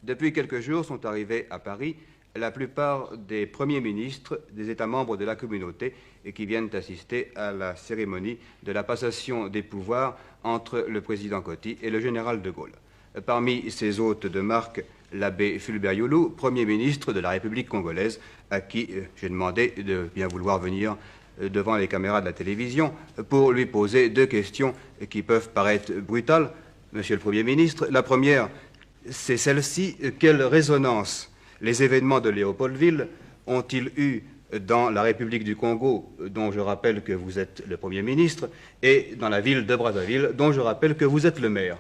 Depuis quelques jours sont arrivés à Paris la plupart des premiers ministres des États membres de la communauté et qui viennent assister à la cérémonie de la passation des pouvoirs entre le président Coty et le général de Gaulle. Parmi ces hôtes de marque, l'abbé Fulbert Youlou, Premier ministre de la République congolaise, à qui j'ai demandé de bien vouloir venir devant les caméras de la télévision pour lui poser deux questions qui peuvent paraître brutales. Monsieur le Premier ministre, la première, c'est celle-ci. Quelle résonance les événements de Léopoldville ont-ils eu dans la République du Congo, dont je rappelle que vous êtes le Premier ministre, et dans la ville de Brazzaville, dont je rappelle que vous êtes le maire?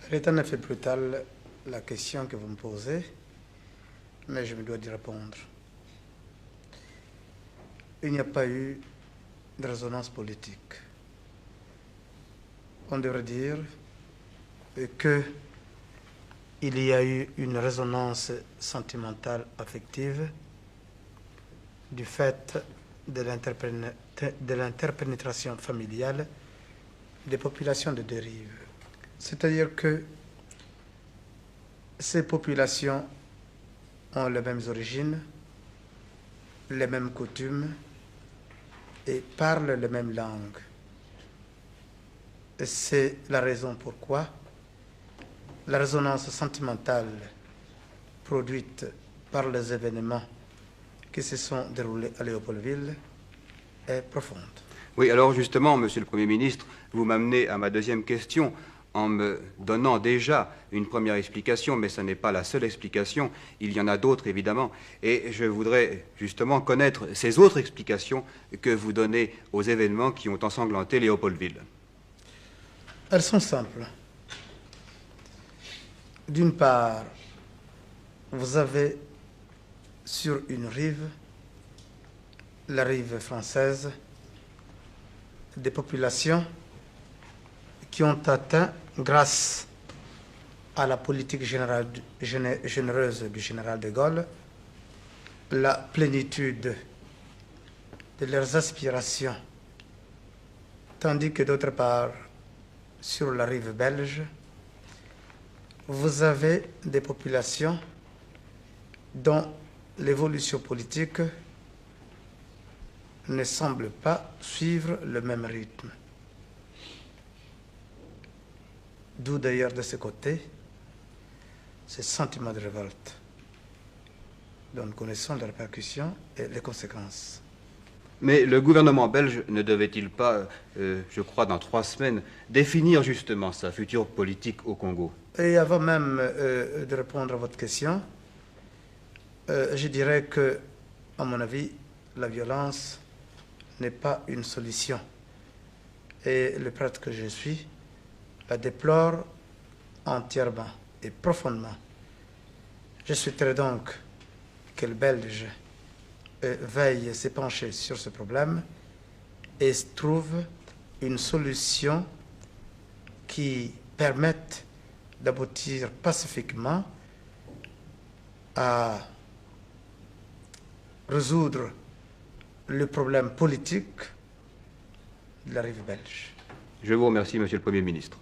Elle est en effet brutale, la question que vous me posez, mais je me dois d'y répondre. Il n'y a pas eu de résonance politique. On devrait dire qu'il y a eu une résonance sentimentale, affective, du fait de l'interpénétration familiale des populations de deux rives. C'est-à-dire que ces populations ont les mêmes origines, les mêmes coutumes et parlent les mêmes langues. C'est la raison pourquoi la résonance sentimentale produite par les événements qui se sont déroulés à Léopoldville est profonde. Oui, alors justement, Monsieur le Premier ministre, vous m'amenez à ma deuxième question en me donnant déjà une première explication, mais ce n'est pas la seule explication, il y en a d'autres évidemment, et je voudrais justement connaître ces autres explications que vous donnez aux événements qui ont ensanglanté Léopoldville. Elles sont simples. D'une part, vous avez sur une rive, la rive française, des populations qui ont atteint, grâce à la politique généreuse du général de Gaulle, la plénitude de leurs aspirations, tandis que d'autre part, sur la rive belge, vous avez des populations dont l'évolution politique ne semble pas suivre le même rythme. D'où d'ailleurs de ce côté, ce sentiment de révolte dont nous connaissons les répercussions et les conséquences. Mais le gouvernement belge ne devait-il pas, je crois dans 3 semaines, définir justement sa future politique au Congo? Et avant même de répondre à votre question, je dirais que, à mon avis, la violence n'est pas une solution. Et le prêtre que je suis la déplore entièrement et profondément. Je souhaiterais donc que le Belge veille se pencher sur ce problème et trouve une solution qui permette d'aboutir pacifiquement à résoudre le problème politique de la rive belge. Je vous remercie, Monsieur le Premier ministre.